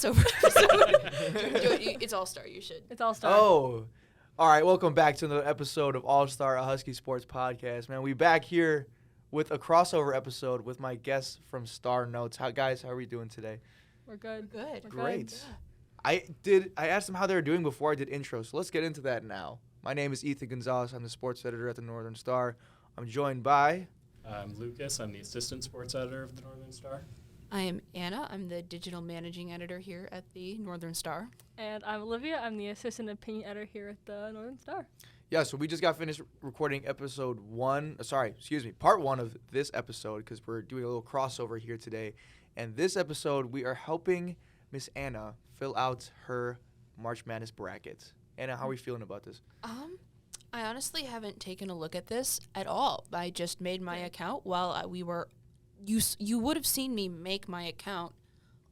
It's All-Star. You should. It's All-Star. Oh, all right. Welcome back to another episode of All-Star, a Husky Sports podcast. Man, we back here with a crossover episode with my guests from Star Notes. How are we doing today? We're good. Good. We're Great. Good. I asked them how they were doing before I did intro, so let's get into that now. My name is Ethan Gonzalez. I'm the sports editor at the Northern Star. I'm joined by... I'm Lucas. I'm the assistant sports editor of the Northern Star. I am Anna. I'm the digital managing editor here at the Northern Star. And I'm Olivia. I'm the assistant opinion editor here at the Northern Star. Yeah, so we just got finished recording part one of this episode because we're doing a little crossover here today. And this episode, we are helping Miss Anna fill out her March Madness bracket. Anna, how are we feeling about this? I honestly haven't taken a look at this at all. I just made my account while we were... You would have seen me make my account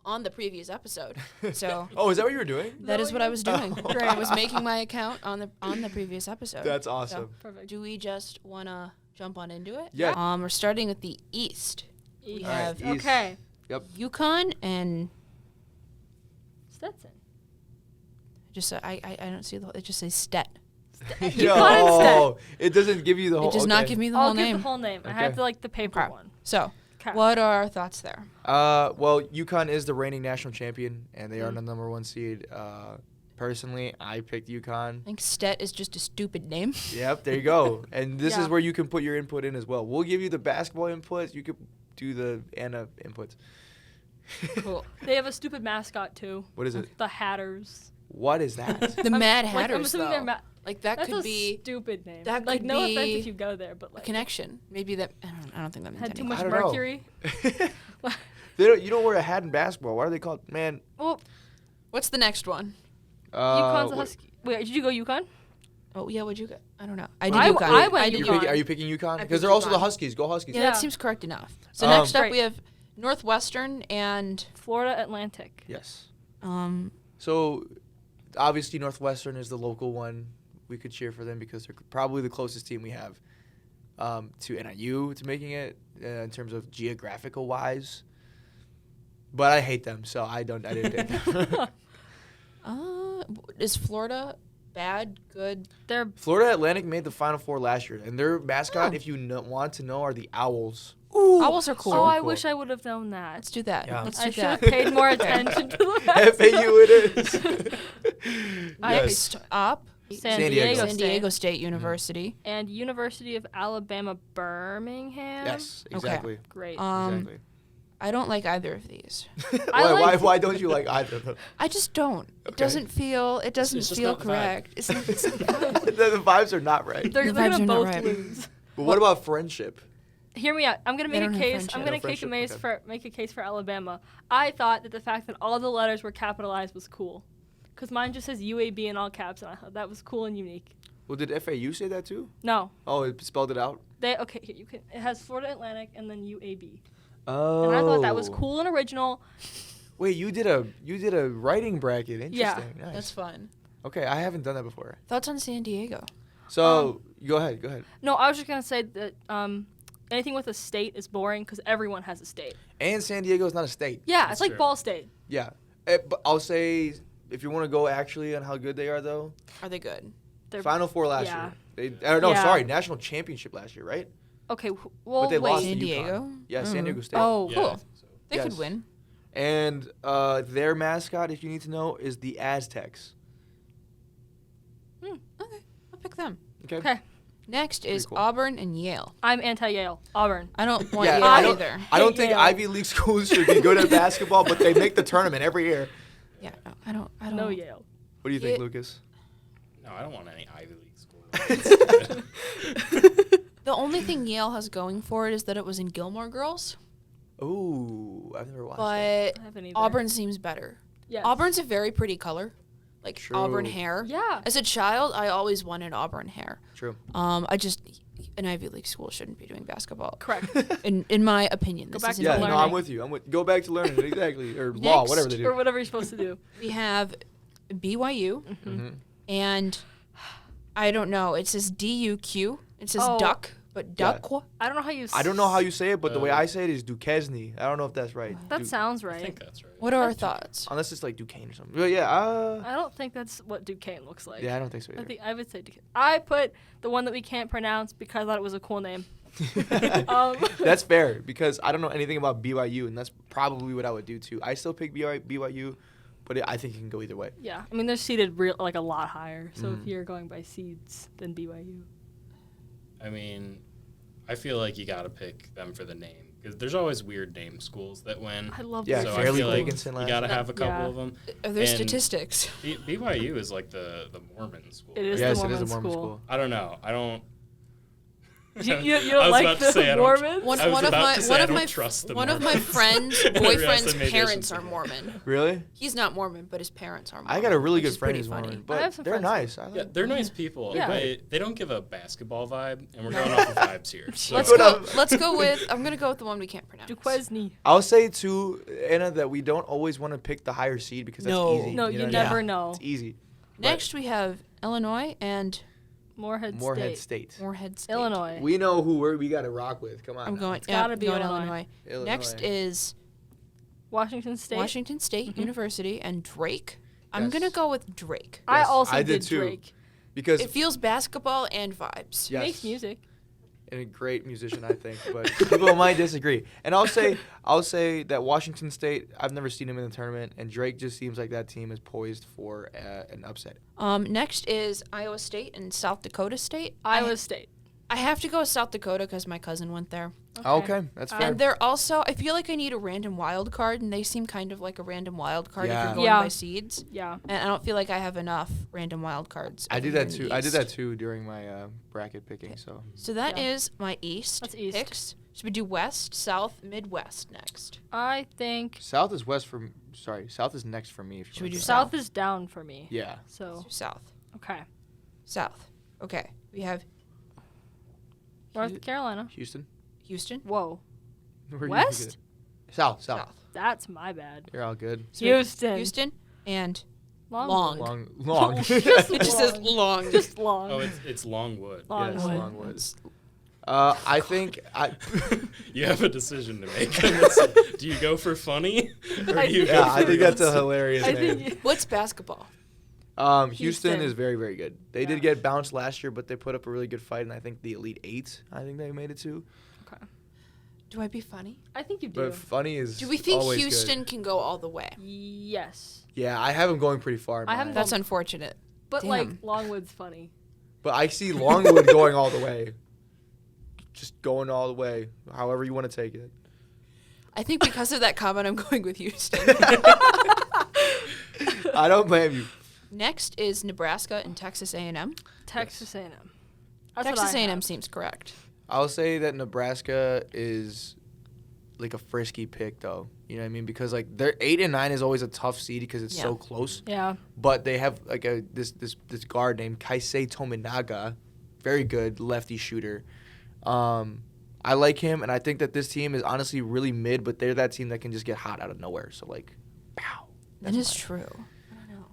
on the previous episode. So Oh, is that what you were doing? that is what I was doing. I was making my account on the previous episode. That's awesome. Perfect. Do we just want to jump on into it? Yeah. We're starting with the East. We East. have All right, East. Okay. Yep. UConn and Stetson. just I don't see it just says Stet. Yo, it doesn't give you the whole... It does not give me the whole I'll give name. the whole name. I Okay. have the paper Okay. one. So, 'Kay. what are our thoughts there? Well, UConn is the reigning national champion, and they are Mm. the number one seed. Personally, I picked UConn. I think Stet is just a stupid name. Yep, there you go. And this is Yeah. where you can put your input in as well. We'll give you the basketball inputs. You could do the Anna inputs. Cool. They have a stupid mascot, too. What is it? The Hatters. What is that? The Mad I'm Hatters, assuming though. they're Like, that That's could a be stupid name. that like, could no offense be if you go there, but a like... connection. Maybe that... I don't think that means Had too anything. much I don't know. mercury. You don't wear a hat in basketball. What are they called? Man. Well, What's the next one? UConn's a what- Husky. Wait, did you go UConn? Oh, yeah, what'd you get? I don't know. I did I UConn. I went I did UConn. Are you picking UConn? I Because picked they're also the UConn. Huskies. Go Huskies. Yeah, Yeah. that seems correct enough. So Um, next up, Great. we have Northwestern and... Florida Atlantic. Yes. Um, So, obviously, Northwestern is the local one. We could cheer for them because they're probably the closest team we have to NIU to making it in terms of geographical wise. But I hate them, so I didn't pick them. is Florida bad, good? They're Florida Atlantic made the Final Four last year, and their mascot, Oh. if you want to know, are the Owls. Ooh, Owls are cool. Oh, I cool. wish I would have known that. Let's do that. Yeah. Let's I do should have that. paid more attention to the FAU it is. Next up, San Diego. Diego San State. Diego State University. And University of Alabama Birmingham. Yes, exactly. Great. Exactly. I don't like either of these. Why don't you like either of them? I just don't. It Okay. doesn't feel. It doesn't it's just feel not the vibe. correct. It's not the vibe. The vibes are not right. They're The going vibes to are not both right. lose. But what about friendship? Hear me out. I'm gonna They make a don't have case. friendship. I'm No gonna friendship, make a case for Alabama. I thought that the fact that all the letters were capitalized was cool, because mine just says UAB in all caps, and I thought that was cool and unique. Well, did FAU say that too? No, Oh, it spelled it out? okay. Here, you can. It has Florida Atlantic and then UAB, Oh. and I thought that was cool and original. Wait, you did a writing bracket. Interesting. Yeah. Nice. That's fun. Okay, I haven't done that before. Thoughts on San Diego? So, go ahead. No, I was just gonna say that anything with a state is boring because everyone has a state. And San Diego is not a state. Yeah, That's it's like true. Ball State. Yeah. But I'll say, if you want to go actually on how good they are, though, Are they good? They're Final Four last yeah. year. Yeah. National championship last year, right? okay. Well, But they wait. lost San to Diego? UConn. Yeah, San Diego State. Oh, Yeah, cool. I think so. They Yes. could win. And their mascot, if you need to know, is the Aztecs. Okay, I'll pick them. Okay. Okay, Next is cool. Auburn and Yale. I'm anti-Yale. Auburn. I don't want Yeah, Yale I don't- either. I don't Hate think Yale. Ivy League schools should be good at basketball, but they make the tournament every year. Yeah, no, I don't. No Yale. What do you think, Yeah. Lucas? No, I don't want any Ivy League school. The only thing Yale has going for it is that it was in Gilmore Girls, Ooh, I've never watched that. but I haven't either. Auburn seems better. Yes. Auburn's a very pretty color, like True. auburn hair. Yeah. As a child, I always wanted auburn hair. True. An Ivy League school shouldn't be doing basketball. Correct. In my opinion, this back is to an Yeah, opinion. no, learning. I'm with you. Go back to learning exactly, or law, Next. whatever they Or do. whatever you're supposed to do. We have BYU Mm-hmm. and I don't know. It says DUQ. It says Oh. duck, But Yeah. Duck. I don't know how you. I don't know how you say it, but the way Uh, I say it is Duquesne. I don't know if that's right. That sounds I right. think that's right. What are our That's- thoughts? Unless it's like Duquesne or something. But yeah, I don't think that's what Duquesne looks like. yeah, I don't think so I either. think I would say Duquesne. I put the one that we can't pronounce because I thought it was a cool name. Um, That's fair because I don't know anything about BYU, and that's probably what I would do too. I still pick BYU, but I think it can go either way. Yeah, I mean they're seated like a lot higher. So Mhm. if you're going by seeds, then BYU. I mean, I feel like you got to pick them for the name because there's always weird name schools that win. I love Yeah, those so I Fairleigh feel like Dickinson you last got to year. have a couple Yeah. of them. Are there And- statistics? BYU is like the Mormon school. It is right? Yes, the it is a Mormon Mormon school. school. I don't know. I don't. You I don't was like about to the say I don't- Mormons? One, I was one of about my to say one I of don't my trust the one of my Mormons. friends' I realized boyfriend's maybe I parents shouldn't are say that. Mormon. Really? He's not Mormon, but his parents are Mormon. I got a really which good is friend pretty who's funny. Mormon, I but have some they're friends nice. I Yeah, like they're nice people, Yeah. but they don't give a basketball vibe, and we're going off of vibes here. So. Let's Good go. up. Let's go with. I'm gonna go with the one we can't pronounce. Duquesne. I'll say too, Anna, that we don't always want to pick the higher seed because that's No. easy. No, know you what I mean? never know. It's easy. Next, we have Illinois and Moorhead Moorhead State. State. Moorhead State. Illinois. We know who we got to rock with. Come on. I'm now. going. It's Yeah, gotta be going Illinois. Illinois. Next is Washington State. Washington State Mhm. University and Drake. I'm Yes. gonna go with Drake. I Yes, also I did did too. Drake. because It feels basketball and vibes. yes, Makes music. and a great musician, I think. But people might disagree. And I'll say that Washington State. I've never seen him in the tournament, and Drake just seems like that team is poised for an upset. Next is Iowa State and South Dakota State. Iowa State. I have to go with South Dakota because my cousin went there. Okay, that's fair. And they're also, I feel like I need a random wild card, and they seem kind of like a random wild card if Yeah. you're going Yeah. by seeds. Yeah. And I don't feel like I have enough random wild cards. I over did here that in too. the I did East. that too during my bracket picking. So So that Yeah. is my East That's East. picks. Should we do West, South, Midwest next? I think South is west from. Sorry, South is next for me. If you Should we want do to- South is down for me. Yeah. So, Let's do South. okay. South. Okay. We have North Carolina. Houston. Houston. Whoa. Where are you West? thinking? South. That's my bad. You're all good. So we have Houston. Houston and Long. Long. Just it just says long. long. Just long. Oh, it's Longwood. Longwood. Yes, Longwood. I think You have a decision to make. Do you go for funny, or I do you think- go yeah, for I think that's a realistic? hilarious I name. think What's basketball? Houston Houston. is very, very good. They Yeah. did get bounced last year, but they put up a really good fight, and I think the Elite Eight, I think they made it to. Do I be funny? I think you do. But funny is Do we think always Houston good. can go all the way? Yes. Yeah, I have them going pretty far. in I mine. haven't That's unfortunate. But Damn. like Longwood's funny. But I see Longwood going all the way. Just going all the way, however you want to take it. I think because of that comment, I'm going with Houston. I don't blame you. Next is Nebraska and Texas A&M. Texas A&M. That's Texas what I A&M have. seems correct. I'll say that Nebraska is like a frisky pick, though. You know what I mean? Because like their 8 and 9 is always a tough seed because it's so Yeah. close. Yeah. But they have like this guard named Kaisei Tominaga, very good lefty shooter. I like him, and I think that this team is honestly really mid, but they're that team that can just get hot out of nowhere. So like, pow. That That's is mine. true.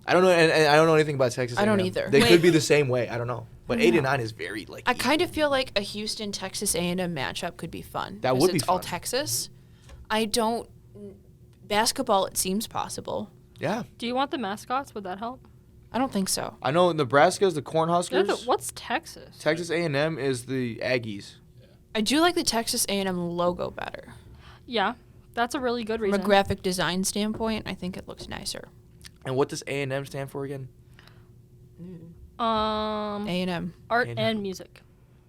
I don't know, and I don't know anything about Texas. I don't A&M. either. They Wait. could be the same way. I don't know, but I 8 know. and 9 is very like. I kind of feel like a Houston Texas A&M matchup could be fun. That 'cause would be it's all fun. Texas. I don't basketball. It seems possible. Yeah, Do you want the mascots? Would that help? I don't think so. I know Nebraska is the Cornhuskers. What's Texas? Texas A&M is the Aggies. I do like the Texas A&M logo better. Yeah. That's a really good From reason. a graphic design standpoint, I think it looks nicer. And what does A&M stand for again? A&M. Art A&M. and music.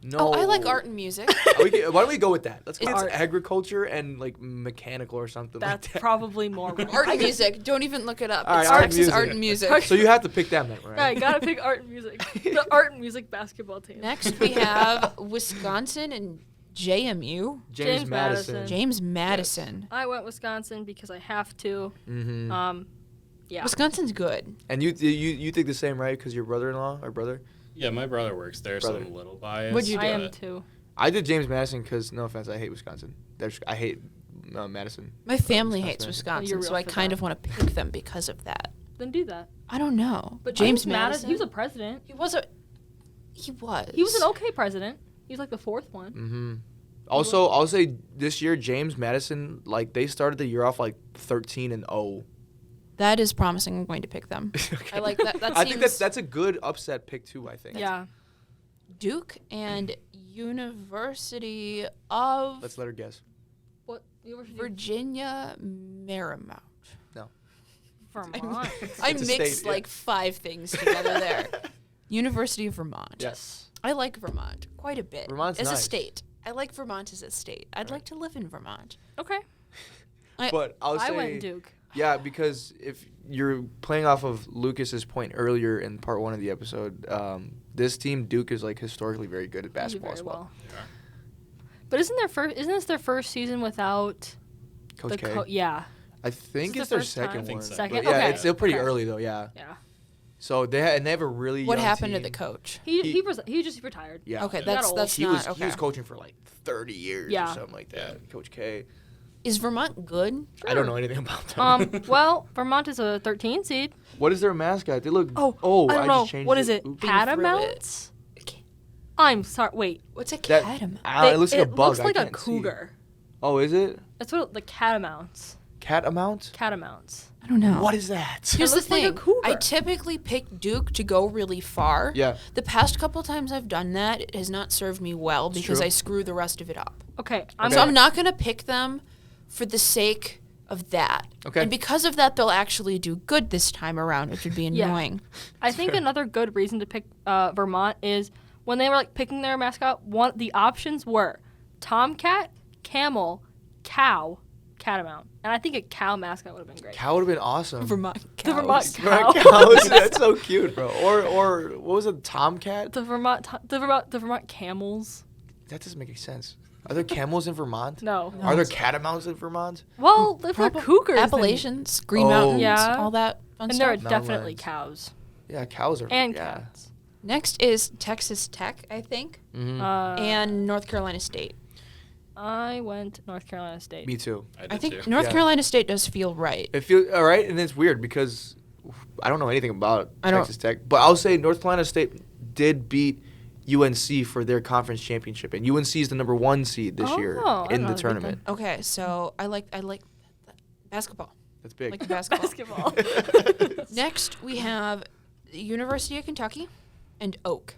No. Oh, I like art and music. Why don't we go with that? Let's go. It's It's art. agriculture and like mechanical or something That's like that. probably more. Art and music. Don't even look it up. All right, It's art and Texas music. art and music. So you have to pick them then, right? Yeah, you gotta pick art and music. The art and music basketball team. Next, we have Wisconsin and JMU. James Madison. Madison. James Madison. I went Wisconsin because I have to. Mm-hmm. Yeah. Wisconsin's good. And you think the same, right? Because your brother-in-law or brother? Yeah, my brother works there, so Brother. I'm a little biased. What'd you I am but too. I did James Madison because, no offense, I hate Wisconsin. I hate Madison. My family Wisconsin. hates Oh, Wisconsin, you're so real I for kind that. of want to pick them because of that. Then do that. I don't know. But James Madison. he was a president. He was. He was an okay president. He's like the fourth one. Mm-hmm. Also, I'll say this year, James Madison, like they started the year off like 13-0. That is promising. I'm going to pick them. Okay. I like that. I think that's a good upset pick too. I think. Yeah. Duke and University of Let's let her guess. What university? Virginia Marymount. Vermont. I It's a mixed state, yeah. like 5 things together there. University of Vermont. Yes. I like Vermont quite a bit. Vermont's as nice. a state. I like Vermont as a state. I'd like to live in Vermont. Okay. But I'll say. I went Duke. Yeah, because if you're playing off of Lucas's point earlier in part 1 of the episode, this team Duke is like historically very good at They do basketball very as well. But isn't this their first season without Coach K. Yeah. I think Is it's this the their first second time? one. I think so. Second? But yeah, Okay. it's still pretty Okay. early though. Yeah. Yeah. So they have a really What young happened to team. the coach? He just retired. Yeah. Okay, Yeah. that's Got that's He not was okay. he was coaching for like 30 years Yeah. or something like that. Coach K. Is Vermont good? I don't know anything about them. Well, Vermont is a 13 seed. What is their mascot? They look. Oh, I don't know. just changed What is it? Oops. Catamounts? I'm sorry. Wait. What's a That- catamount? It looks like a bug. looks I like a can't see. cougar. Oh, is it? That's what the catamounts. Catamount? Catamounts. I don't know. What is that? Here's the looks like a thing. cougar. I typically pick Duke to go really far. Yeah. The past couple times I've done that, it has not served me well because true. I screw the rest of it up. Okay. Okay. So I'm not going to pick them for the sake of that. Okay. And because of that, they'll actually do good this time around, which would be Yeah. annoying. I think another good reason to pick Vermont is when they were like picking their mascot. The options were tomcat, camel, cow, catamount, and I think a cow mascot would have been great. Cow would have been awesome. Vermont The Vermont cows. cow. Cows. That's so cute, bro. Or what was it? Tomcat? The Vermont camels. That doesn't make any sense. Are there camels in Vermont? No. Are there catamounts in Vermont? Well, if they're cougars, then- Appalachians, Green Oh. Mountains, Yeah. all that fun and there are stuff. definitely Mountainlands. cows Yeah, cows are. and yeah. cats. Next is Texas Tech, I think, Mm-hmm. and North Carolina State. I went North Carolina State. Me too. I did I think too. North Yeah. Carolina State does feel right. It feels all right, and it's weird because I don't know anything about I don't- Texas Tech, but I'll say North Carolina State did beat UNC for their conference championship, and UNC is the number 1 seed this year Oh, I in know the they beat tournament. Okay, so I like basketball. That's big. Like basketball. Basketball. Next, we have the University of Kentucky and Oak.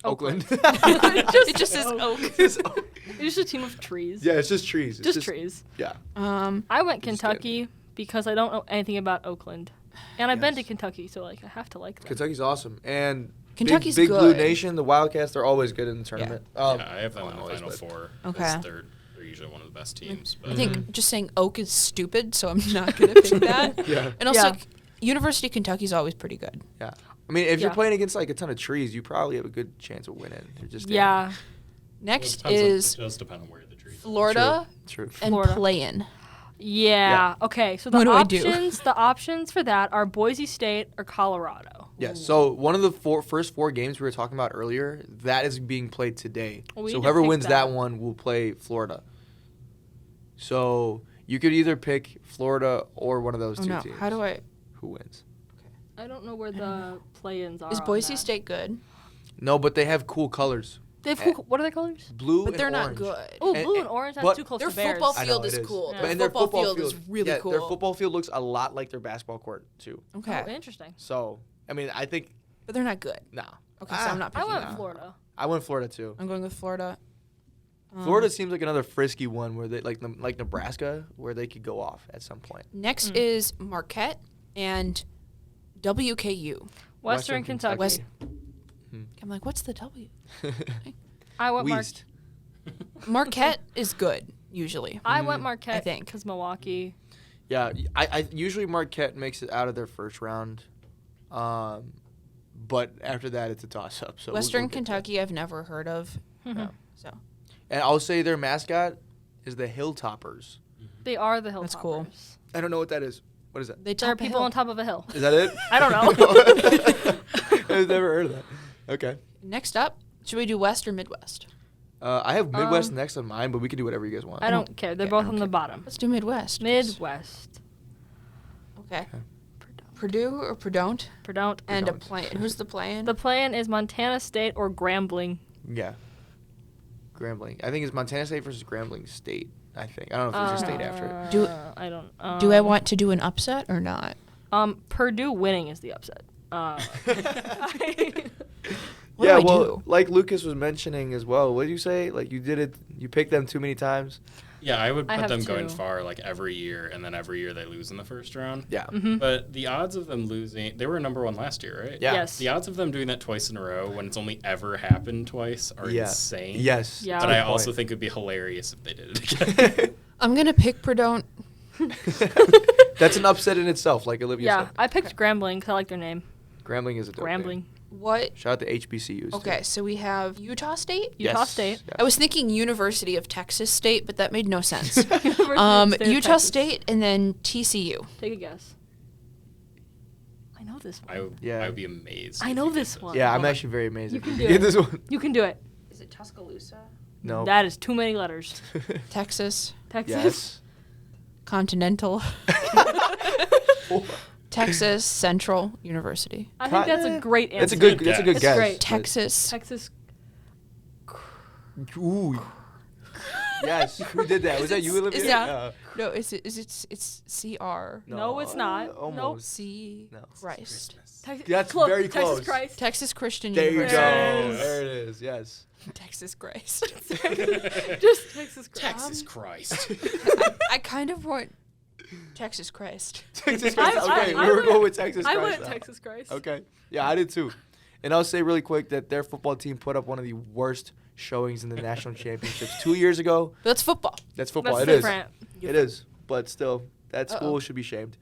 Oakland. It just says Oak. It's Oak. It's just a team of trees. Yeah, it's just trees. It's Just trees. Yeah. I went Just Kentucky because I don't know anything about Oakland, and I've been to Yes. Kentucky, so like I have to like them. Kentucky's awesome, and Kentucky's big Blue good. Nation, the Wildcats, they're always good in the tournament. Yeah, I have them well, in the always, Final but- Four. Okay. Because they're usually one of the best teams. But I think just saying Oak is stupid, so I'm not going to pick that. Yeah. And also, Yeah. University of Kentucky's always pretty good. Yeah. I mean, if you're Yeah. playing against like a ton of trees, you probably have a good chance of winning. You're just Yeah. Next it is does depend on where the trees. Florida True. and Florida. Playin. Yeah. Okay. So the What do I do? the options for that are Boise State or Colorado. Yes. So one of the first four games we were talking about earlier, that is being played today. We So need to whoever pick wins that that. one will play Florida. So you could either pick Florida or one of those Oh two no, teams. how do I? Who wins? I don't know where the play-ins are. Is on Boise that. State good? No, but they have cool colors. They have cool, what are their colors? Blue But and they're not orange. good. Oh, And- blue and orange. That's but too close Their to Bears. football I know, field it is cool. Yeah. Their And their football field is really yeah, cool. Their football field looks a lot like their basketball court too. Okay, Oh, interesting. So I mean, I think but they're not good. no. Okay, so I'm not I picking went them. Florida. I went Florida too. I'm going with Florida. Florida seems like another frisky one where they like Nebraska, where they could go off at some point. Next is Marquette and WKU. Western Kentucky. West- I'm like, what's the W? I went Weast. Marquette is good usually. I went Marquette. I think. because Milwaukee. Yeah, I usually Marquette makes it out of their first round, but after that it's a toss up. So Western we'll get there. Kentucky, I've never heard of. Yeah. So And I'll say their mascot is the Hilltoppers. They are the Hilltoppers. That's cool. I don't know what that is. What is that? they There are top a people hill. on top of a hill. Is that it? I don't know. I've never heard of that. Okay. Next up, should we do West or Midwest? I have Midwest next on mine, but we can do whatever you guys want. I don't care. They're Yeah, I both don't on the care. bottom. Let's do Midwest. Midwest. Okay. Purdue or Purdon't? Purdue. And a Purdon't. play. Who's the play-in? The plan is Montana State or Grambling. Yeah. Grambling. I think it's Montana State versus Grambling State. I think. I don't know if there's a state after it. Do- I don't. Do I want to do an upset or not? Purdue winning is the upset. What Yeah, do I well, do? like Lucas was mentioning as well. What did you say? Like you did it. You picked them too many times. Yeah, I would I put have them going two. far like every year, and then every year they lose in the first round. Yeah. Mhm. But the odds of them losing, they were number one last year, right? Yeah. Yes. The odds of them doing that twice in a row when it's only ever happened twice are Yeah. insane. Yes. Yeah. But Good I point. also think it would be hilarious if they did it again. I'm gonna pick Perdon't. That's an upset in itself, like Olivia Yeah, said. I picked Grambling because I like their name. Grambling is a dope name. Grambling. What? Shout out to HBCUs. too. Okay, so we have Utah State. Utah Yes, State. yes. I was thinking University of Texas State, but that made no sense. University of State of Utah Texas. State and then TCU. Take a guess. I know this one. Yeah. I would be amazed. I if know you did this one. Yeah, I'm Hold on. actually very amazed You if can you do get it. this one. You can do it. Is it Tuscaloosa? No. That is too many letters. Texas. Texas. Continental. Texas Central University. I think that's a great answer. That's a good. Good That's a good guess. guess. It's great. but- Texas. Texas. Ooh. Yes. Who did that? Was that you, Olivia? is it- Yeah. No, it's CR. No, it's not. Nope. Almost. C. No. Christ. Texas. That's very Texas close. Christ. Texas Christian There you go. University. There it is. Yes. Texas Christ. Just Texas Christ. Texas Christ. I kind of want Texas Christ. Texas Christ. I Okay, we were went- going with Texas I Christ went now. Texas Christ. Okay. Yeah, I did too. And I'll say really quick that their football team put up one of the worst showings in the national championships 2 years ago. But that's football. That's football. That's It is. different. It is. But still, that school Uh-oh. should be shamed.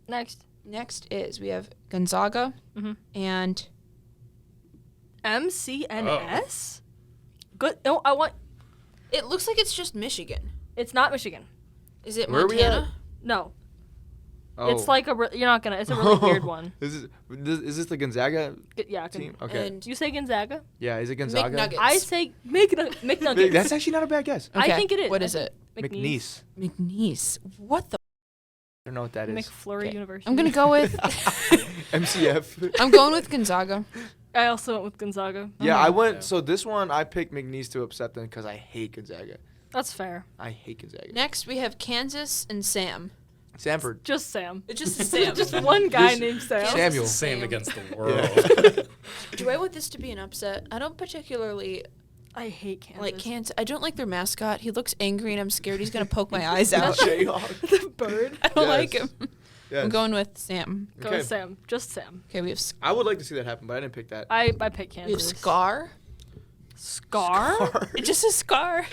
Next. Next is we have Gonzaga Mhm. and MCNS. Good. No, I want. it looks like it's just Michigan. It's not Michigan. Is it Where are we Montana? No. Oh. It's like a. You're not gonna. It's a really weird one. Is this the Gonzaga Yeah. team? Okay. And You say Gonzaga? Yeah, is it Gonzaga? McNuggets. I say McNuggets. That's actually not a bad guess. I think it is. What I is think it? McNeese. McNeese. What the? I don't know what that is. McFlurry Okay. University. I'm gonna go with. MCF. I'm going with Gonzaga. I also went with Gonzaga. Yeah, I went. Yeah. So this one, I picked McNeese to upset them because I hate Gonzaga. That's fair. I hate Gonzaga. Next we have Kansas and Sam. Sanford. Just Sam. It's just Sam. Just one guy Just named Sam. Samuel. Same Sam. against the world. Yeah. Do I want this to be an upset? I don't particularly I hate Kansas. like Kansas. I don't like their mascot. He looks angry, and I'm scared he's gonna poke my eyes out. Jayhawk. the bird. I don't Yes. like him. Yes. I'm going with Sam. Go Okay. with Sam. Just Sam. Okay, we have I would like to see that happen, but I didn't pick that. I picked we have Kansas. Scar. Scar? It's just a Scar.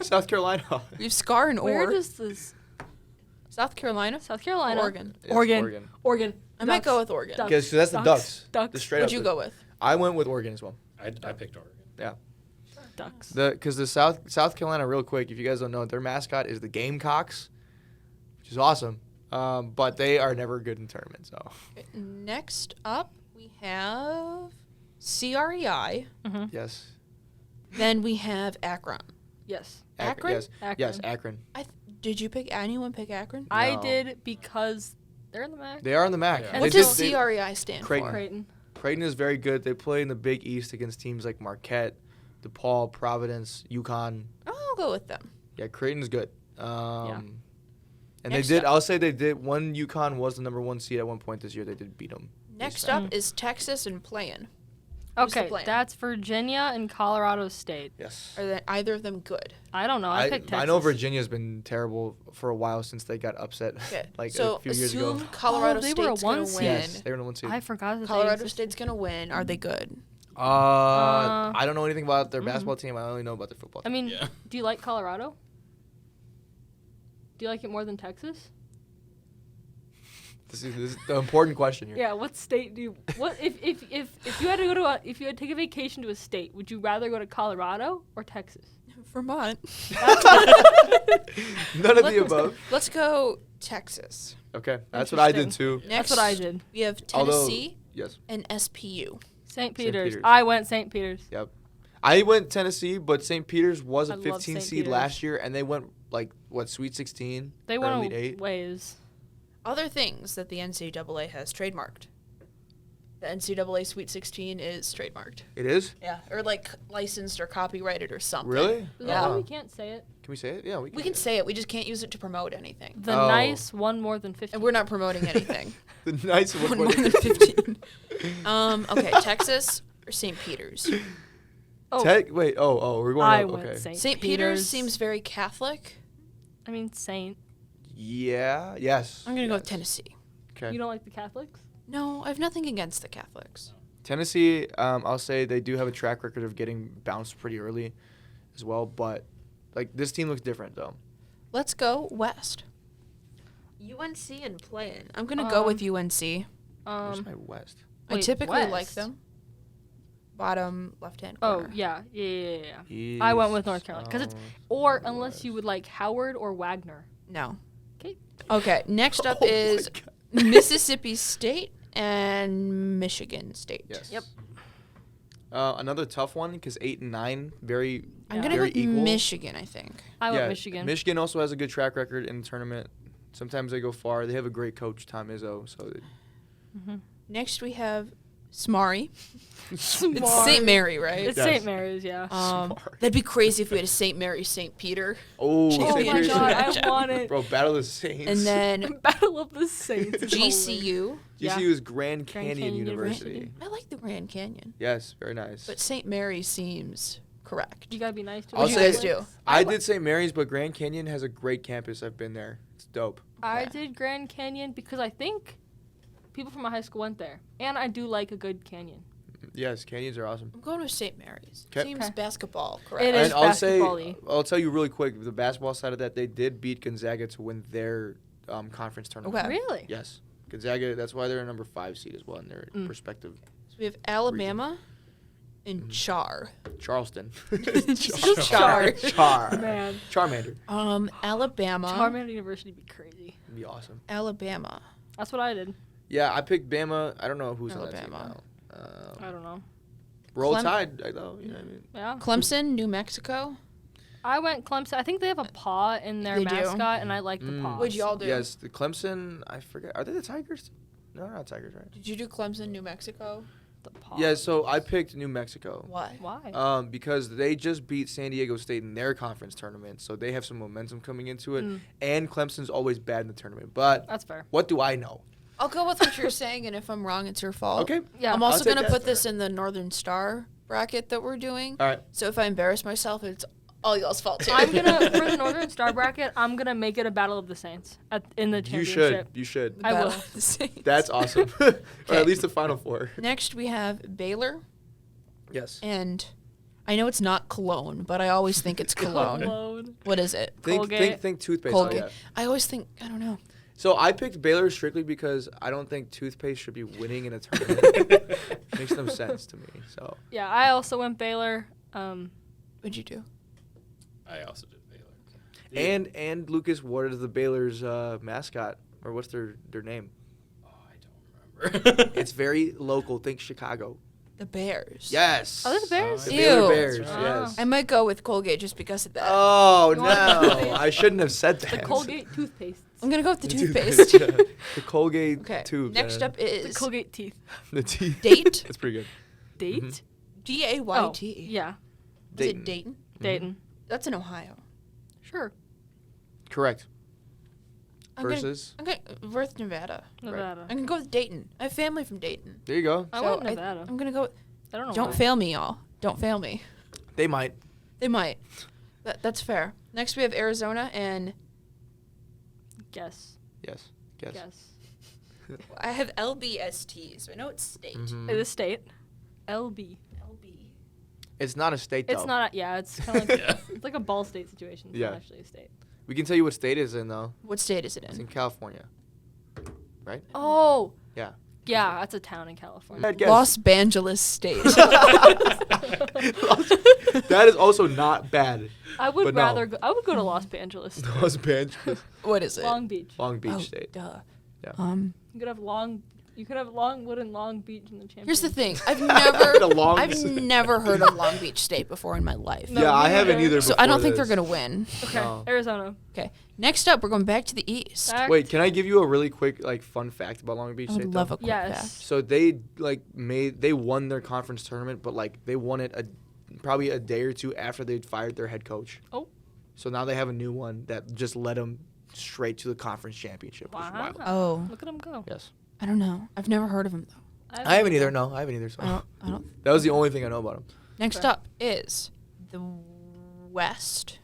South Carolina. We have Scar and Where Or. does this? South Carolina. South Carolina. Oregon. Yes, Oregon. Oregon. I might go Ducks. with Oregon. Ducks. Okay, so that's the Ducks. Ducks. The straight What'd up you the- go with? I went with Oregon as well. I picked Oregon. Yeah. Ducks. Because the South Carolina, real quick, if you guys don't know, their mascot is the Gamecocks, which is awesome. But they are never good in tournaments. So Next up, we have CREI. Mm-hmm. yes, Then we have Akron. Yes. Akron? Yes, yes, Akron. Did you pick anyone? Pick Akron? I No. did because they're in the MAC. They are in the MAC. Yeah. They What did- does they- CREI stand Creighton. for? Creighton. Creighton is very good. They play in the Big East against teams like Marquette, DePaul, Providence, UConn. I'll go with them. Yeah, Creighton's good. And Next they did. up. I'll say they did. One UConn was the number 1 seed at one point this year. They did beat them. Next time. up is Texas and Playin. Who's the Okay, plan? that's Virginia and Colorado State. Yes. Are they, either of them good? I don't know. I picked Texas. I know Virginia's been terrible for a while since they got upset Okay. like so a few years ago. assume Colorado Oh, they were a State's gonna one seed. win. Yes, they were in the 1 seed. I forgot that Colorado they existed. State's gonna win. Are they good? I don't know anything about their mhm. basketball team. I only know about their football I team. mean, Yeah. do you like Colorado? Do you like it more than Texas? This is the important question here. Yeah. What state do you? What if you had to go to if you had to take a vacation to a state? Would you rather go to Colorado or Texas? Vermont. None of the above. Let's go Texas. Okay, that's what I did Interesting. too. Next, That's what I did. We have Although- Tennessee Yes. and SPU. St. Peter's. Peter's. I went St. Peter's. Yep. I went Tennessee, but St. Peter's was I a love 15 St. seed Peter's. last year, and they went like Sweet 16. They or went Elite a 8. ways. Other things that the NCAA has trademarked. The NCAA Sweet 16 is trademarked. It is? Yeah, or like licensed or copyrighted or something. Really? Is Yeah. that why we can't say it? Can we say it? Yeah, we can. We can say it. We just can't use it to promote anything. The Oh. nice one more than 50. And we're not promoting anything. The nice One one. more than 15. Okay, Texas or St. Peter's? Oh, Wait, we're going I up. went Okay. St. Peter's seems very Catholic. I mean, Saint. Yeah, yes. I'm going to go yes. with Tennessee. Okay. You don't like the Catholics? No, I have nothing against the Catholics. Tennessee, I'll say they do have a track record of getting bounced pretty early as well, but like this team looks different though. Let's go West. UNC and playing. I'm going to go with UNC. Where's my West? I wait, typically like West? them. Bottom left-hand Oh, corner. yeah. I went with North Carolina. Because it's, or unless West. you would like Howard or Wagner. No. 'Kay. Okay, next up Oh my is God. Mississippi State and Michigan State. Yes. Yep. Another tough one because 8 and 9 very. I'm Yeah. going to go Very with equal. Michigan, I think. I went Yeah, Michigan. Michigan also has a good track record in the tournament. Sometimes they go far. They have a great coach, Tom Izzo. So Next we have Smari. It's Smart. St. Mary, right? It's Yes. St. Mary's, yeah. Smart. That'd be crazy if we had a St. Mary, St. Peter. oh, Oh St. my Peter's- god, matchup. I want it. Bro, Battle of the Saints. And then Battle of the Saints. is hilarious. GCU. Yeah. GCU is Grand Canyon, Canyon University. University. I like the Grand Canyon, Yes, very nice. but St. Mary seems correct. You gotta be nice to I'll the What'd you say- guys Catholics. do? I did St. Mary's, but Grand Canyon has a great campus. I've been there. It's dope. I Okay. did Grand Canyon because I think people from my high school went there. And I do like a good canyon. Yes, canyons are awesome. I'm going with St. Mary's. 'Kay. Seems Okay. basketball correct. It is And I'll say, basketball-y. I'll tell you really quick, the basketball side of that, they did beat Gonzaga to win their conference tournament. Okay. Really? Yes, Gonzaga. That's why they're a number 5 seed as well in their perspective. So we have Alabama and Char. Charleston. Char. Char. Man. Charmander. Alabama. Charmander University would be crazy. It'd be awesome. Alabama. That's what I did. Yeah, I picked Bama. I don't know who's on that team Alabama. now. I don't know. Roll Clem- Tide, I know. You know what I mean? Yeah. Clemson, New Mexico. I went Clemson. I think they have a paw in their They do. mascot, and I like the Mm. paw. What'd y'all do? Yes, the Clemson. I forget. Are they the Tigers? No, they're not Tigers, right? Did you do Clemson, New Mexico? The paw. Yeah, so I picked New Mexico. Why? Why? Because they just beat San Diego State in their conference tournament, so they have some momentum coming into it. Mm. And Clemson's always bad in the tournament. But That's fair. what do I know? I'll go with what you're saying, and if I'm wrong, it's your fault. Okay. Yeah. I'm I'll also take going to that. put this in the Northern Star bracket that we're doing. All right. So if I embarrass myself, it's all y'all's fault, too. I'm gonna for the Northern Star bracket. I'm gonna make it a battle of the Saints in the You championship. should. You should. I will. Battle of the Saints. That's awesome. Or at least the Final Four. Next, we have Baylor, Yes. and I know it's not Cologne, but I always think it's Cologne. Cologne. What is it? Colgate. Think toothpaste. Colgate. Yeah. I always think, I don't know. So I picked Baylor strictly because I don't think toothpaste should be winning in a tournament. Makes no sense to me. So Yeah, I also went Baylor. What'd you do? I also did Baylor. and Lucas, what is the Baylor's mascot or what's their name? Oh, I don't remember. It's very local. Think Chicago. The Bears. Yes. Are they the Bears? The Ew. Baylor Bears. That's right. Yes. I might go with Colgate just because of that. Oh You want no! the- I shouldn't have said that. The Colgate toothpaste. I'm going to go with the The toothpaste. the Colgate Okay. tube. Next up The is Colgate teeth. the teeth. Date. That's pretty good. Date? Mhm. D-A-Y-T. Oh, yeah. Is it Dayton? Dayton. That's in Ohio. Sure. Correct. I'm gonna- Versus. I'm going to Worth, Nevada. Nevada. I'm going to go with Dayton. I have family from Dayton. There you go. I So went Nevada. I'm going to go. I don't know Don't why. fail me, y'all. Don't fail me. They might. They might. That's fair. Next, we have Arizona, and Guess. Yes. Guess. Guess. I have LBST, so I know it's state. Mhm. It is state. LB. LB. It's not a state though. It's not. Yeah, it's kind of like Yeah. it's like a ball state situation. It's Yeah. not actually a state. We can tell you what state it's in though. What state is it It's in? in California. Right? Oh. Yeah. Yeah, that's a town in California. Bad guess. Los Angeles State. That is also not bad. I would But no. rather go. I would go to Los Angeles. Los Angeles. What is it? Long Beach. Long Beach Oh, State. Duh. Yeah. You could have Long You could have Longwood and Long Beach in the championship. Here's the thing. The long- I've never heard of Long Beach State before in my life. No, yeah, I me haven't neither. either. So I don't before think they're this. going to win. Okay, No. Arizona. Okay. Next up, we're going back to the East. Back. Wait, can I give you a really quick fun fact about Long Beach I State? would though? love a quick Yes. fact. So they they won their conference tournament, but they won it probably a day or two after they'd fired their head coach. Oh. So now they have a new one that just led them straight to the conference championship. Which is Wow. wild. Oh, Look at them go. Yes. I don't know. I've never heard of him, though. I haven't either. No, I haven't either. So I don't. that was the only thing I know about them. Next Okay. up is the West.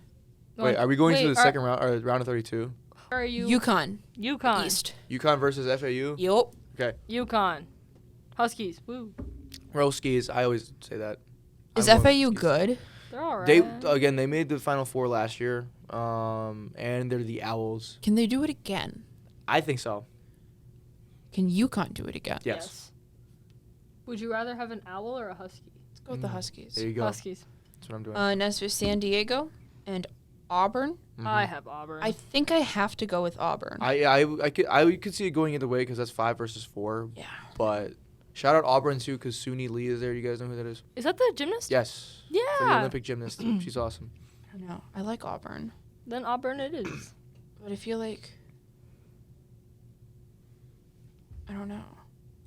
Wait, are we going to the Wait, second round or round of 32? Are you Yukon. UConn? East. UConn versus FAU. Yup. Okay. UConn. Huskies. Woo. Roskies. I always say that. Is I'm going FAU with Huskies. good? They're all right. They made the Final Four last year, and they're the Owls. Can they do it again? I think so. Can Yukon do it again? Yes. Would you rather have an owl or a husky? Let's go with the Huskies. There you go. Huskies. That's what I'm doing. Next is San Diego and Auburn. Mhm. I have Auburn. I think I have to go with Auburn. I could see it going either way because that's 5 versus 4. Yeah. But shout out Auburn too because Suni Lee is there. You guys know who that is? Is that the gymnast? Yes. For the Yeah. Olympic gymnast. She's awesome. I don't know. I like Auburn, Then Auburn it is. but I feel like I don't know.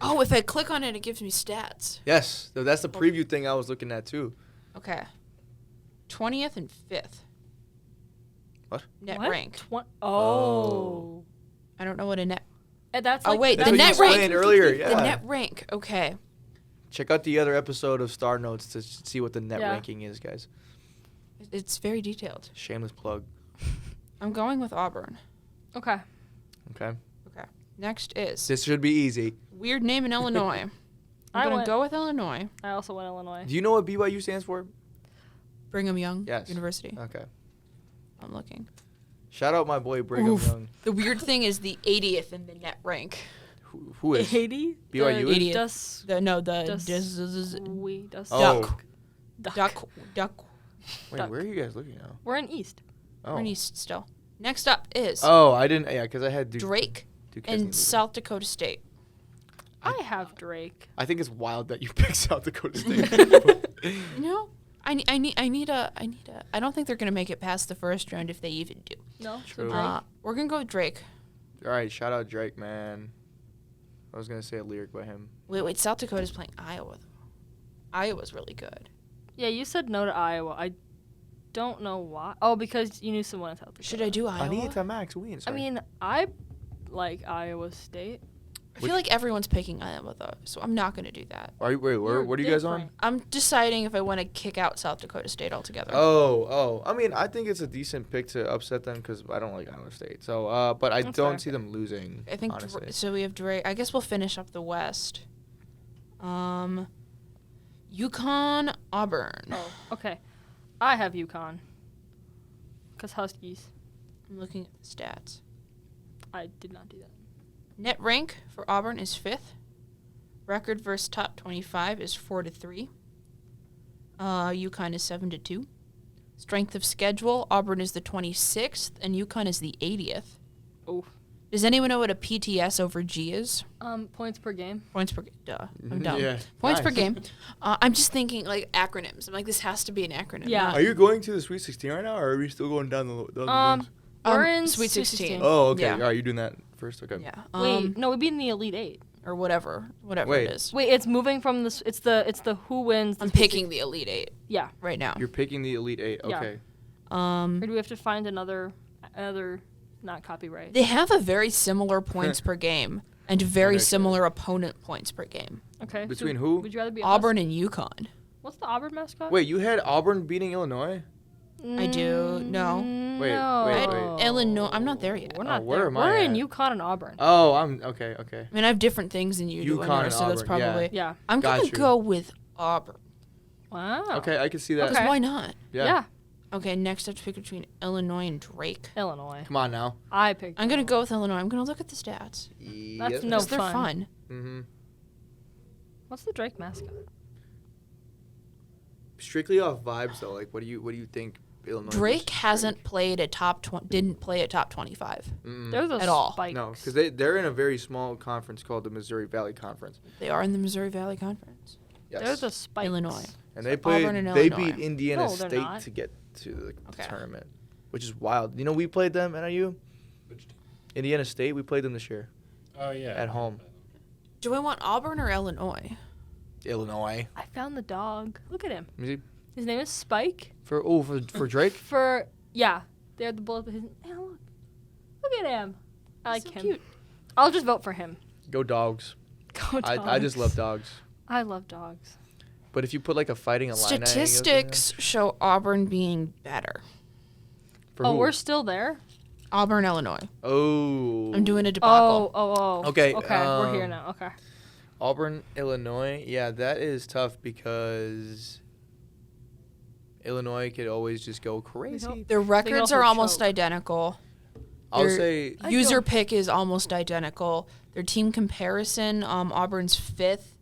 Oh, if I click on it, it gives me stats. Yes. So that's the preview thing I was looking at too. Okay. 20th and 5th. What? Net What? rank. Oh. I don't know what a net. And that's Oh, like wait, That's the what you net rank. explained earlier. The Yeah. net rank. Okay. Check out the other episode of Star Notes to see what the net Yeah. ranking is, guys. It's very detailed. Shameless plug. I'm going with Auburn. Okay. Okay. Okay. Next is This should be easy. weird name in Illinois. I I'm going went- to go with Illinois. I also went Illinois. Do you know what BYU stands for? Brigham Young Yes. University. Okay. I'm looking. Shout out my boy Brigham Oof. Young. The weird thing is the 80th in the net rank. Who is? 80? BYU The is? Dus. Oh. duck. Wait, Duck. where are you guys looking now? We're in East. Oh. We're in East still. Next up is Oh, I didn't. Yeah, because I had Drake Duke and Disney. South Dakota State. I have Drake. I think it's wild that you picked South Dakota State. You know, I need a. I don't think they're gonna make it past the first round if they even do. No. True. So We're gonna go with Drake. All right, shout out Drake, man. I was gonna say a lyric by him. Wait. South Dakota's playing Iowa. Iowa's really good. Yeah, you said no to Iowa. I don't know why. Oh, because you knew someone in South Dakota. Should I do Iowa? Anita Max wins. I mean, I like Iowa State. I feel like everyone's picking Iowa though, so I'm not gonna do that. wait, You're what are you guys on? different. I'm deciding if I want to kick out South Dakota State altogether. Oh. I mean, I think it's a decent pick to upset them because I don't like Iowa State. So, but I That's don't fair. see them losing. I think honestly. so. We have Drake. I guess we'll finish up the West. Yukon, Auburn. Oh, okay. I have UConn. Because Huskies. I'm looking at the stats. I did not do that. Net rank for Auburn is 5th. Record versus top 25 is 4-3. UConn is 7-2. Strength of schedule, Auburn is the 26th and UConn is the 80th. Oh. Does anyone know what a PTS over G is? Points per game. Points per game. Duh. I'm dumb. Yeah. Points per Nice. game. I'm just thinking like acronyms. I'm like, this has to be an acronym. Yeah. not- Are you going to the Sweet 16 right now, or are we still going down the ones? We're in Sweet 16. Oh, okay. yeah. All right, you're doing that first. Okay. Yeah. Wait, no, we'd be in the Elite Eight. Or whatever Wait. it is. Wait, it's moving from this. It's the who wins. I'm picking the Elite Eight Yeah. right now. You're picking the Elite Eight. Yeah. Okay. Or do we have to find another not copyright? They have a very similar points per game and very Okay. similar opponent points per game. Okay. so Between who? Would you rather be a Auburn and UConn. Husky? What's the Auburn mascot? Wait, you had Auburn beating Illinois? I do. No. Wait, no. wait. Illinois. I'm not there yet. We're not where there. am I We're in at? UConn and Auburn. Oh, I'm okay. I mean, I have different things than you do. in UConn there, and so that's Auburn, yeah. probably. Yeah. I'm Got gonna you. go with Auburn. Wow. Okay, I can see that. Okay. Why not? Yeah. Okay, next I have to pick between Illinois and Drake. Illinois. Come on now. I picked. I'm gonna Illinois. go with Illinois. I'm gonna look at the stats. That's no 'Cause they're fun. fun. Mm-hmm. What's the Drake mascot? Strictly off vibes though, like what do you think Illinois. Drake versus hasn't played a didn't play a top 25. Mm-mm. They're the At all. Spikes. No, because they're in a very small conference called the Missouri Valley Conference. They are in the Missouri Valley Conference. Yes. They're the Spikes. Illinois. And they played. Auburn and They Illinois. beat Indiana No, they're State not. to get to the Okay. tournament, which is wild. You know, we played them at NIU. Which team? Indiana State. We played them this year. Oh yeah. At home. Do I want Auburn or Illinois? Illinois. I found the dog. Look at him. Let me see. His name is Spike. For Drake. Yeah, they're the bullet. Hey, look at him. I like So him. cute. I'll just vote for him. Go dogs. Go dogs. I just love dogs. I love dogs. But if you put like a fighting Illini, Statistics show Auburn being better. For Oh, who? we're still there. Auburn, Illinois. Oh. I'm doing a debacle. Oh. Okay, Okay, we're here um, now. Okay. Auburn, Illinois. Yeah, that is tough because Illinois could always just go crazy. Their records also are almost choke. identical. I'll Their say I user don't- pick is almost identical. Their team comparison, Auburn's 5th,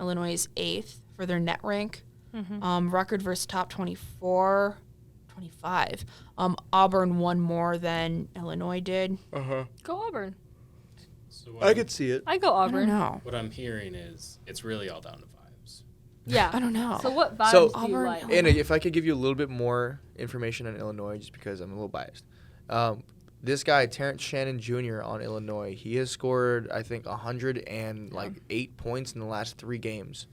Illinois is 8th for their net rank. Record versus top 24, 25. Auburn won more than Illinois did. Go Auburn. So I could see it. I go I don't Auburn. know. What I'm hearing is it's really all down to vibes. Yeah. I don't know. So what vibes So- do you Auburn, like? Illinois. And if I could give you a little bit more information on Illinois, just because I'm a little biased. This guy, Terrence Shannon Jr. on Illinois, he has scored, I think, 108 points in the last 3 games.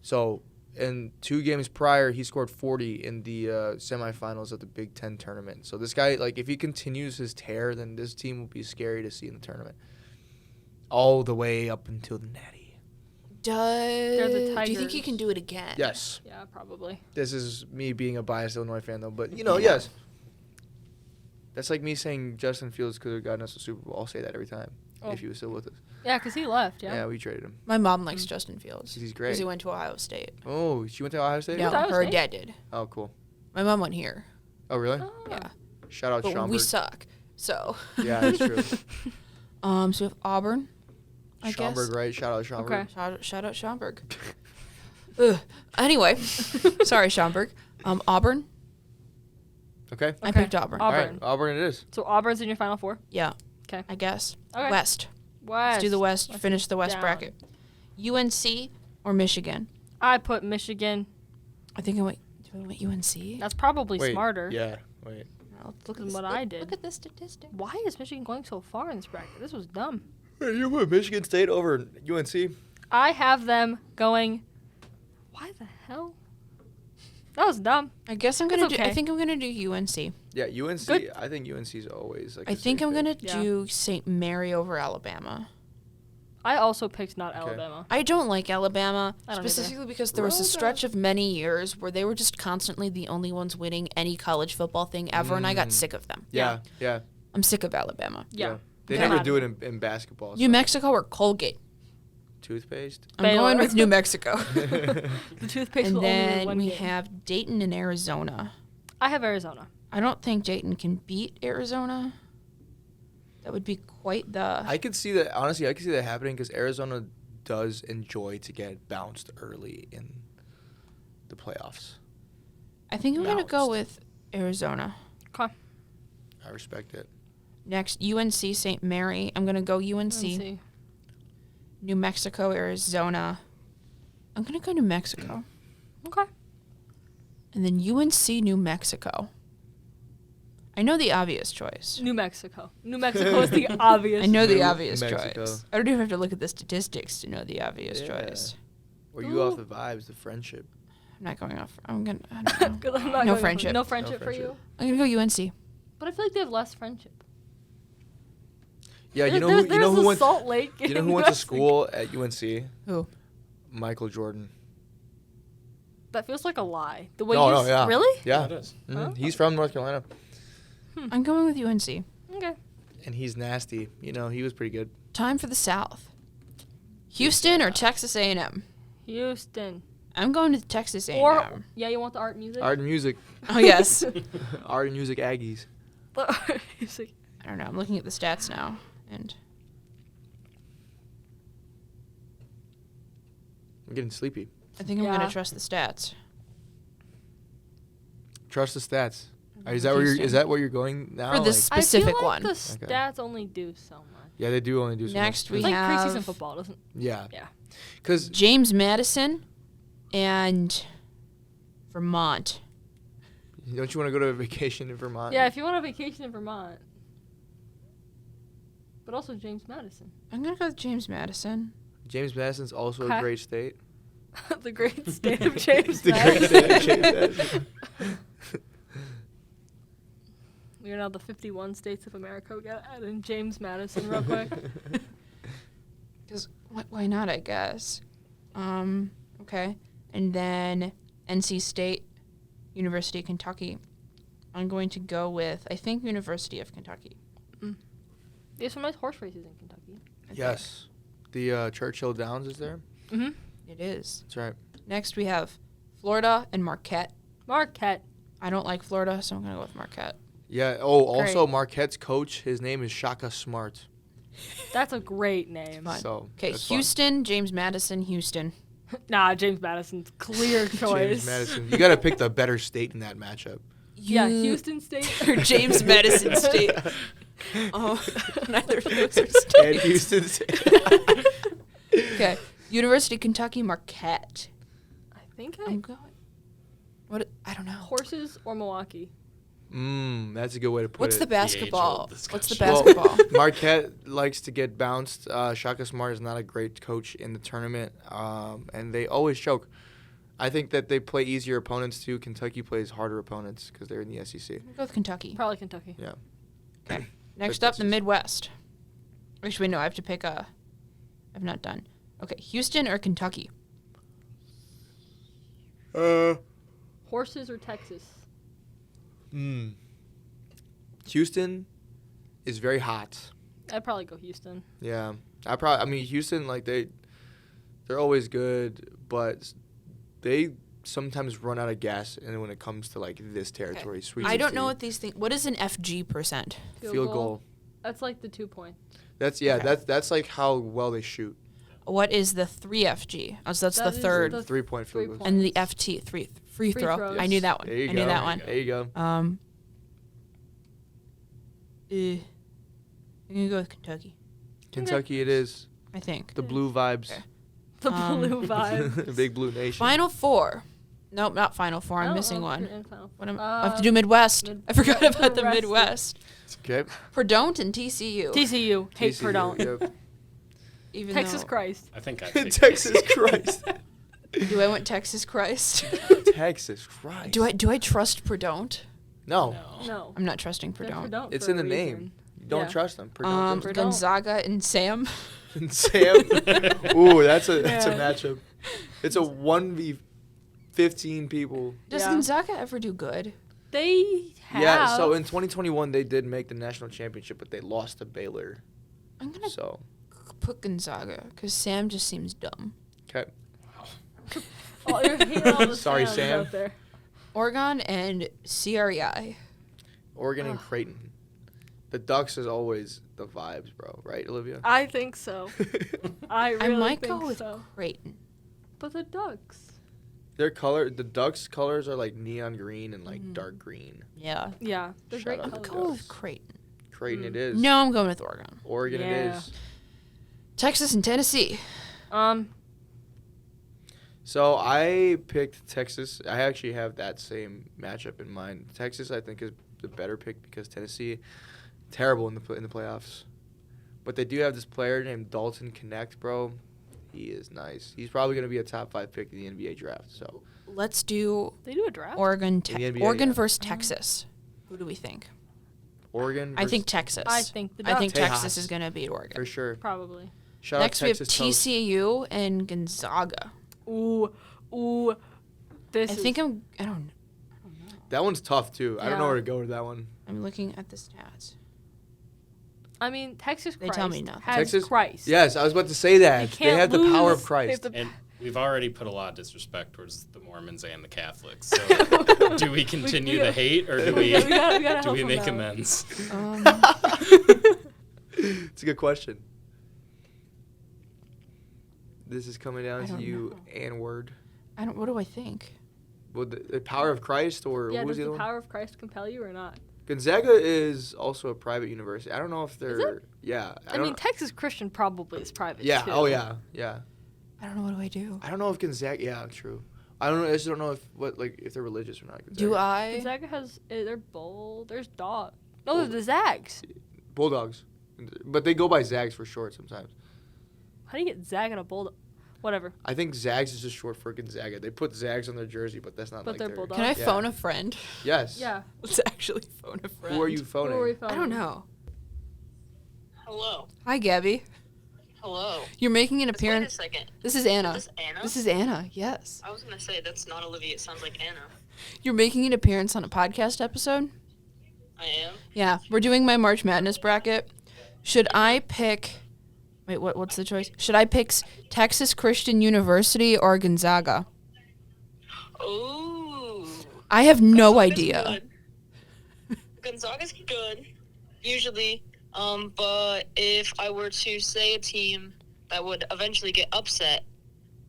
So, in 2 games prior, he scored 40 in the semifinals of the Big Ten tournament. So this guy, like, if he continues his tear, then this team will be scary to see in the tournament. All the way up until the Natty. Do you think he Tigers. can do it again? Yes. Yeah, probably. This is me being a biased Illinois fan, though. But, yes. That's like me saying Justin Fields could have gotten us a Super Bowl. I'll say that every time Oh. if he was still with us. Yeah, because he left. Yeah. Yeah, we traded him. My mom likes Justin Fields. He's Because great. he went to Ohio State. Oh, she went to Ohio State? No, Ohio her State? dad did. Oh, cool. My mom went here. Oh, really? Oh. Yeah. Shout out But Schaumburg. we suck. So. Yeah, that's true. So we have Auburn, I Schaumburg, guess. right? Shout out Schaumburg. Okay. Shout out Schaumburg. Ugh. Anyway, sorry Schaumburg. Auburn. Okay. I Okay. picked Auburn. All Auburn. right. Auburn it is. So Auburn's in your final 4. Yeah. 'Kay. I guess. Okay. West. West. Let's do the West. Let's Finish the West down. bracket. UNC or Michigan? I put Michigan. I think I went. Do I went UNC? That's probably Wait, smarter Yeah. Wait. Well, look than at what this, I look- did. Look at this statistic. Why is Michigan going so far in this bracket? This was dumb. Wait, you put Michigan State over UNC? I have them going. Why the hell? That was dumb. I guess I'm It's gonna do. I okay. think I'm gonna do UNC. Yeah, UNC. Good. I think UNC's always like. I a think safe I'm bet. gonna Yeah. do St. Mary over Alabama. I also picked not Okay. Alabama. I don't like Alabama I don't either. specifically because there was a stretch of many years where they were just constantly the only ones winning any college football thing ever, and I got sick of them. Yeah. Yeah. I'm sick of Alabama. Yeah. They Yeah. never do it in basketball. New Mexico or Colgate? Toothpaste. I'm Baylor. going with New Mexico. The toothpaste And will only win then one we game. have Dayton and Arizona. I have Arizona. I don't think Dayton can beat Arizona. That would be quite the. I could see that. Honestly, I could see that happening because Arizona does enjoy to get bounced early in the playoffs. I think I'm gonna go Bounced. with Arizona. Okay. I respect it. Next, UNC St. Mary. I'm gonna go UNC. Let's see. New Mexico, Arizona. I'm gonna go New Mexico. Okay. And then UNC, New Mexico. I know the obvious choice. New Mexico. New Mexico is the obvious. I know the New obvious Mexico. choice. I don't even have to look at the statistics to know the obvious Yeah. choice. Or you off Ooh. the vibes, the friendship. I'm not going off. I don't know. 'Cause I'm not No going- friendship. No friendship No for you. friendship. I'm gonna go UNC. But I feel like they have less friendship. Yeah, you know There's- who you know there's who a went Salt Lake. you know in who went to Mexico. school at UNC? Who? Michael Jordan. That feels like a lie. The way No, you no, yeah. Really? Yeah. It is. Mhm. Oh. He's from North Carolina, I'm going with UNC. Okay. and he's nasty. You know, he was pretty good. Time for the South. Houston or Texas A&M? Houston. I'm going to Texas A&M. Or yeah, you want the art music? Art and music. Oh yes. Art and music Aggies. The art music. I don't know. I'm looking at the stats now, and I'm getting sleepy. I think I'm Yeah. gonna trust the stats. Trust the stats. Is that where you're going now? For this I specific feel like one. the stats only do so much. Yeah, they do only do so Next much. we It's like have preseason football, doesn't? Yeah. Yeah. Because James Madison and Vermont. don't you want to go to a vacation in Vermont? Yeah, if you want a vacation in Vermont. But also James Madison. I'm gonna go with James Madison. James Madison's also Okay. a great state. The great state of James The great Madison. state of James Madison. We're now the 51 states of America. We gotta add in James Madison real quick. Because why not? I guess. Okay, and then NC State, University of Kentucky. I'm going to go with University of Kentucky. There's some nice horse races in Kentucky. Yes. The Churchill Downs is there. Mm-hmm. It is. That's right. Next we have Florida and Marquette. Marquette. I don't like Florida, so I'm gonna go with Marquette. Yeah. Oh, also Great. Marquette's coach, his name is Shaka Smart. That's a great name. Fun. So Okay, that's fun. Houston, James Madison, Houston. Nah, James Madison's clear choice. James Madison. You got to pick the better state in that matchup. Yeah, Houston State. or James Madison State. Oh, neither of those are And states. Houston State. Okay, University of Kentucky, Marquette. I think I'm going. What? I don't know. horses or Milwaukee. That's a good way to put What's it. the basketball? age-old What's the discussion. basketball? Marquette likes to get bounced. Shaka Smart is not a great coach in the tournament, and they always choke. I think that they play easier opponents too. Kentucky plays harder opponents because they're in the SEC. Go with Kentucky. Probably Kentucky. Yeah. Okay. Next up, the Midwest. Actually, no, I have to pick a. I've not done. Okay, Houston or Kentucky? Horses or Texas. Houston is very hot. I'd probably go Houston. Yeah. I mean, Houston, like, they're always good, but they sometimes run out of gas and when it comes to, like, this territory. Sweet I don't know 16. what these things. What is an FG percent? Field goal. That's like the 2 point. That's, yeah, Okay. that's like how well they shoot. What is the 3FG? Oh, so that's That the is third. the 3-point field 3 goals. points. And the FT, free Free throw. throws. I knew that one. There you I go. knew that one. There you go. I'm gonna go with Kentucky. Kentucky it is. I think. The blue vibes. Okay. The blue vibe. Big blue nation. Final four. Nope, not Final Four. I'm Oh, missing oh, one. you're in Final What am, Four. I have to do Midwest. I forgot about the Midwest. Midwest. Okay. Perdon't and TCU. TCU. Hate TCU, Perdon't. yep. Even Texas though, Christ. I think I picked Texas Christ. Do I want Texas Christ? Texas Christ. do I trust Perdon't? No. No. I'm not trusting They're Perdon't. Perdon't It's for in a the reason. name. You don't Yeah. trust them. Perdon't. Perdon't. Gonzaga and Sam. And Sam. Ooh, that's a Yeah. matchup. It's a 1v15 people. Does Yeah. Gonzaga ever do good? They have. Yeah, so in 2021 they did make the national championship, but they lost to Baylor. I'm gonna So, put Gonzaga because Sam just seems dumb. okay. Oh, you're hearing all the Sorry, sounds Sam. out there. Oregon and CREI. Oregon and Ugh. Creighton. The Ducks is always the vibes, bro. Right, Olivia? I think so. I really I might think go with so. Creighton. But the Ducks. The Ducks colors are like neon green and like dark green. Yeah. Yeah, they're Shout great out I'm to colors. the going Ducks. with Creighton. Creighton it is. No, I'm going with Oregon. Oregon it Yeah. is. Texas and Tennessee. So I picked Texas. I actually have that same matchup in mind. Texas, I think, is the better pick because Tennessee, terrible in the playoffs. But they do have this player named Dalton Connect, bro. He is nice. He's probably going to be a top 5 pick in the NBA draft. So Let's do They do a draft? Oregon In the NBA, Oregon yeah. versus Texas. Who do we think? Oregon. I think versus- Texas. I think the I think Ducks. Texas Tejas. is going to beat Oregon. for sure. Probably. Shout Next out we have Texas Toast. TCU and Gonzaga. Ooh. This I is think I don't know. That one's tough too. I don't know Yeah. where to go with that one. I'm looking at the stats. I mean, Texas They Christ tell me nothing. has Texas Christ. Yes, I was about to say that. They can't have the power of lose. They Christ. have the- And we've already put a lot of disrespect towards the Mormons and the Catholics. So do we continue the hate or do we gotta do help we them make out. amends? It's a good question. This is coming I down to don't you know. and Word. I don't. What do I think? Would the power of Christ or Yeah, who was does the the other one? power of Christ compel you or not? Gonzaga is also a private university. I don't know if they're. it? Yeah. I mean, Texas Christian probably is private Yeah. too. Oh yeah. Yeah. I don't know, what do I do? I don't know if Gonzaga. Yeah, true. I don't know. I just don't know if they're religious or not. Do Gonzaga. I? Gonzaga has they're bold. There's dog. No, there's the Zags. Bulldogs, but they go by Zags for short sometimes. How do you get Zag and a bulldog? Whatever. I think Zags is just short for Gonzaga. They put Zags on their jersey, but that's not But like they're their. Bulldogs. Can I Yeah. phone a friend? Yes. Yeah. Let's actually phone a friend. Who are you Who phoning? are we I phoning? don't know. Hello. Hi, Gabby. Hello. You're making an Wait a appearance. second. This is Anna. Is this Anna? This is Anna. Yes. I was gonna say that's not Olivia. It sounds like Anna. You're making an appearance on a podcast episode. I am. Yeah, we're doing my March Madness bracket. Should I pick? Wait, what's the choice? Should I pick Texas Christian University or Gonzaga? Ooh. I have no Gonzaga's idea. Good. Gonzaga's good, usually. But if I were to say a team that would eventually get upset,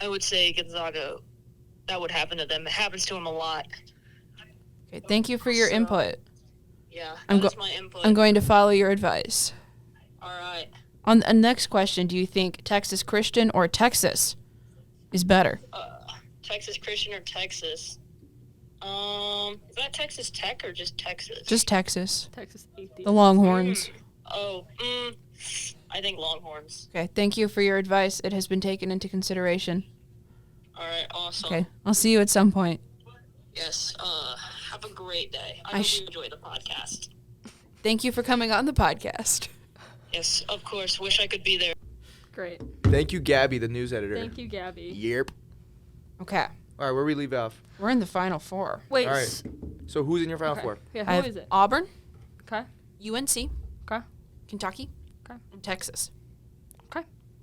I would say Gonzaga. That would happen to them. It happens to them a lot. Okay, thank you for your So- input. Yeah, I'm that's my input. I'm going to follow your advice. All right. On the next question, do you think Texas Christian or Texas is better? Texas Christian or Texas? Is that Texas Tech or just Texas? Just Texas. Texas The atheist. Longhorns. I think Longhorns. Okay, thank you for your advice. It has been taken into consideration. All right, awesome. Okay, I'll see you at some point. Yes. Have a great day. I I hope sh- you enjoy the podcast. Thank you for coming on the podcast. Yes, of course. Wish I could be there. Great. Thank you, Gabby, the news editor. Thank you, Gabby. Yep. Okay, All right, where we leave off? we're in the final four. Wait. All right. So who's in your final Okay. four? Yeah, I who have is it? Auburn, Okay. UNC, Okay. Kentucky, Okay. and Texas.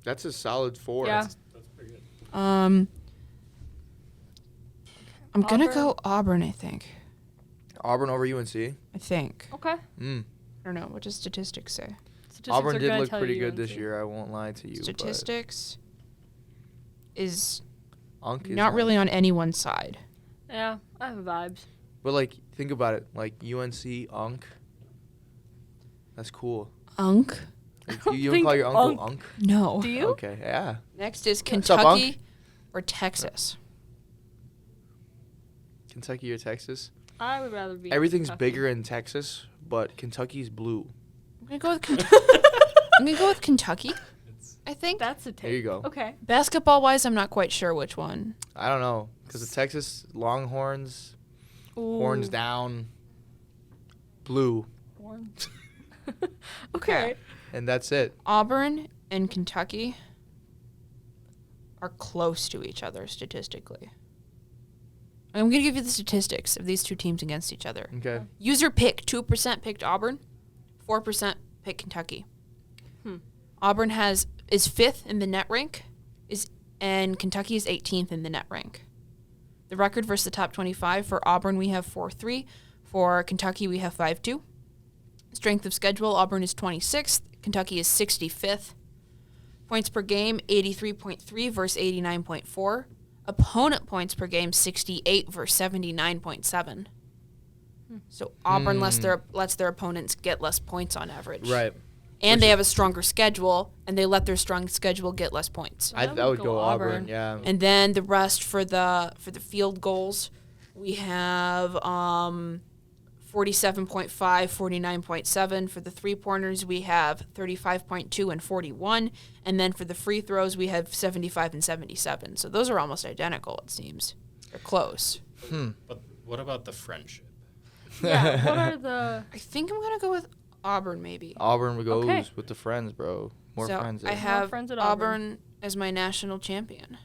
That's a solid four. Yeah. That's pretty good. I'm gonna Auburn. go Auburn. I think. Auburn over UNC. I think. Okay. Mm. I don't know. What does statistics say? Statistics Auburn are did gonna look tell pretty you good this UNC. year. I won't lie to you. but Statistics is Unk is not really on anyone's side. Yeah, I have vibes. But like, think about it. Like UNC, Unk. That's cool. Unk? Like, don't you don't think call your uncle Unk. Unk? No. Do you? Okay, yeah. Next is What's up, Kentucky or Texas. Kentucky or Texas? I would rather be. Everything's Kentucky. bigger in Texas, but Kentucky's blue. I'm gonna go with Kentucky. I'm gonna go with Kentucky. It's I think. That's a take. There you go. Okay. Basketball wise, I'm not quite sure which one. I don't know, because the Texas Longhorns, horns Ooh. down, blue, Horns. Okay. okay. and that's it. Auburn and Kentucky are close to each other statistically. I'm gonna give you the statistics of these two teams against each other. Okay. User pick 2% picked Auburn, 4% picked Kentucky. Auburn is 5th in the net rank, and Kentucky is 18th in the net rank. The record versus the top 25 for Auburn we have 4-3, for Kentucky we have 5-2. Strength of schedule, Auburn is 26th, Kentucky is 65th. Points per game 83.3 versus 89.4. Opponent points per game 68 versus 79.7. So Auburn lets their opponents get less points on average. Right. And Which they is- have a stronger schedule, and they let their strong schedule get less points. I would go Auburn. Yeah. And then the rest for the field goals, we have 47.5, 49.7. For the three-pointers, we have 35.2 and 41. And then for the free throws, we have 75 and 77. So those are almost identical, it seems. They're close. But what about the friendship? Yeah. What are the? I think I'm going to go with Auburn, maybe. Auburn goes Okay. with the friends, bro. More so friends. I there. have friends at Auburn Auburn. as my national champion.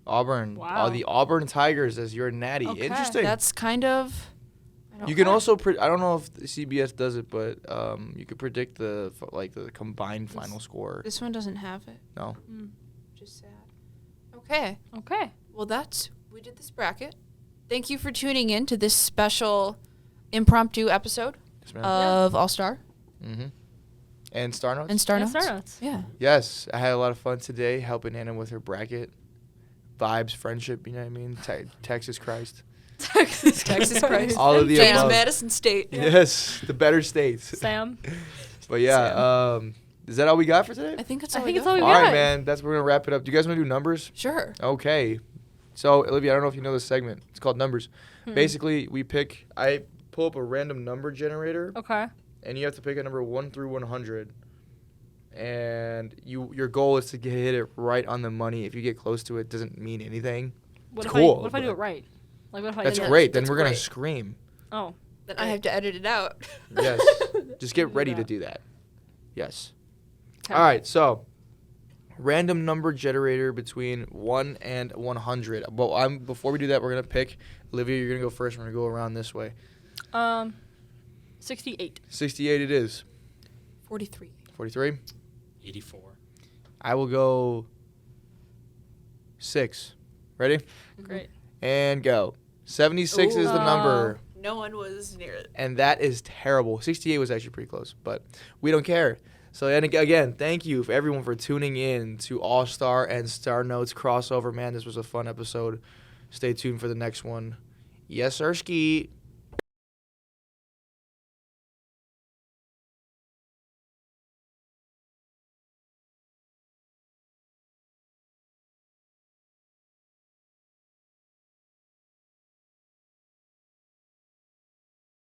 Auburn. Wow. The Auburn Tigers as your natty. Okay. Interesting. That's kind of... You can also I don't know if the CBS does it, but you could predict the combined final score. This one doesn't have it. No. Just sad. Okay. Okay. Well, we did this bracket. Thank you for tuning in to this special impromptu episode Yes, ma'am. of All Star Mm-hmm. And Star Notes? and Star Yeah, Notes. Star Notes. Yeah. Yes, I had a lot of fun today helping Anna with her bracket. Vibes, friendship, you know what I mean? Texas Christ. Texas. Texas Christ. All of the James above. Madison State. Yes, the better states. Sam. But yeah, is that all we got for today? I think that's I all think we it's got. all we All right, got. man. That's we're gonna wrap it up. Do you guys want to do numbers? Sure. Okay. So Olivia, I don't know if you know this segment. It's called numbers. Basically, I pull up a random number generator, Okay. and you have to pick a number 1 through 100. And your goal is to hit it right on the money. If you get close to it, doesn't mean anything. What It's if cool, what if I do but- it right? Like what if I That's do great. Then that's we're gonna great. scream. Oh. Then I have to edit it out. Yes. Just get Do ready to that. do that. Yes. 'Kay. All right. So, random number generator between 1 and 100. But before we do that, we're gonna pick. Olivia, you're gonna go first. We're gonna go around this way. 68. 68 it is. 43. 43. 84. I will go 6. Ready? Great. And go. 76 is the number. No one was near it. And that is terrible. 68 was actually pretty close, but we don't care. So, and again, thank you for everyone for tuning in to All Star and Star Notes crossover. Man, this was a fun episode. Stay tuned for the next one. Yes, sir, Ski.